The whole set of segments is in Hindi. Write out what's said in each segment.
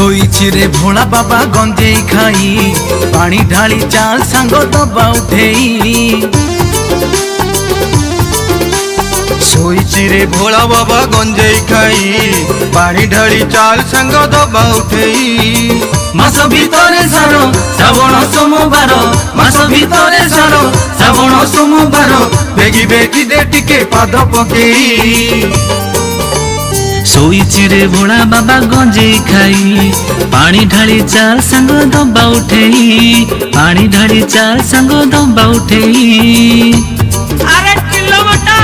शोईची रे भोला बाबा गंजेई खाई पानी ढाली चाल सांग दबा उठेई। शोईची रे भोला बाबा गंजेई खाई पानी ढाली चाल सांग दबा उठेई। मास भितरे सारो श्रावण सोमवार मास भितरे सारो श्रावण सोमवार बेगी बेगी दे टिके पाद पकेई। शोईची रे भोला बाबा गंजेई खाई पानी ढाली चाल सांग दबा उठेई। पानी ढाली चाल सांग दबा उठेई। अरे किलोमीटर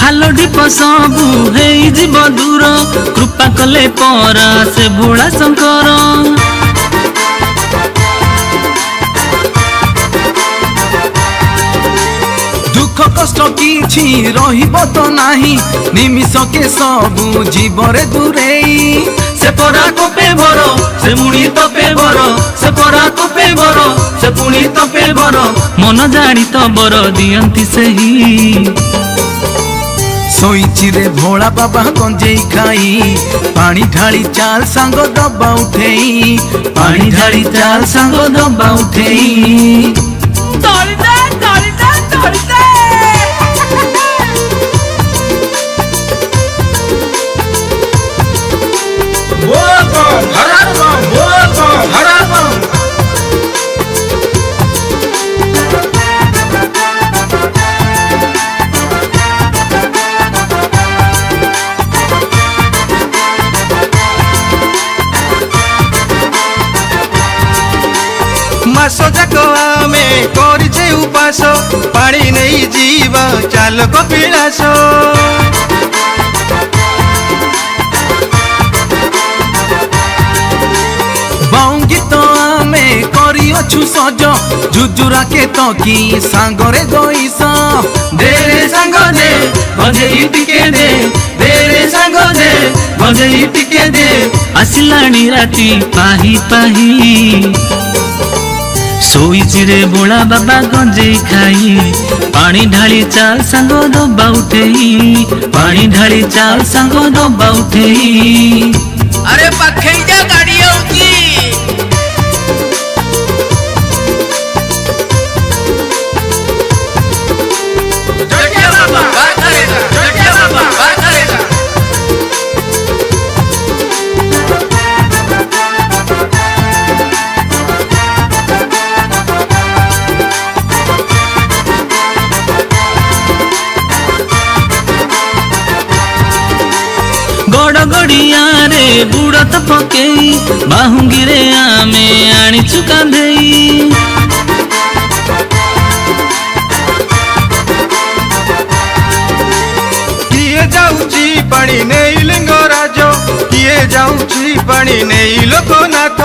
खालो ढीप सबू हेई जीव दूर कृपा कले परा से भोला शंकर। दुख कष्ट किछि रहिबो तो नाही निमिष के सबू जीवरे दूरेई। से परा कोपे भरो से मुड़ी तपे भरो से परा कोपे भरो से पुणी तपे भरो मन जानी तो बर दियंती सही। शोईची रे भोला बाबा गंजेई खाई पानी ढाली चाल सांग दबा उठेई। पानी ढाली चाल सांग दबा उठेई। मास जाक आमे करिछे उपास पानी नहीं जीव चाल कपिलास। बाउंगी तो आमे करी अछु सज जुजुरा के तो की सांगरे गईस। दे रे सांग दे गंजेई टिके दे दे रे सांग दे गंजेई टिके दे आसिलाणी राती पाही पाही। शोईची रे भोला बाबा गंजेई खाई पानी ढाली चाल सांग दबा उठेई। पानी ढाली चाल सांग दबा उठेई। अरे पखे जा गाड़ी होगी गड़गड़िया रे बुड़त पकेई बाहुंगी रे आमे आनी चुका देई। किए जाउची पानी नहीं लिंगराज किए जाउची पानी नहीं लोकनाथ।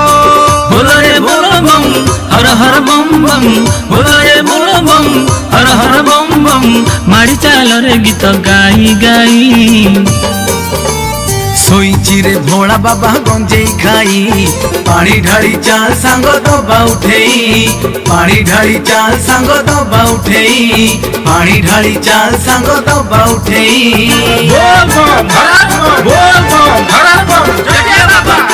बोलो रे बोलो बम हर हर बम बम बोलो रे बोलो बम हर हर बम बम माड़ी चाल रे गीत गाई गाई। शोईची रे भोला बाबा गंजेई खाई पानी ढाली चाल सांग दबा उठेई। पानी ढाली चाल सांग दबा उठेई। पानी ढाली चाल सांग दबा उठेई। बोल बम बोल बम बोल बम जय बाबा।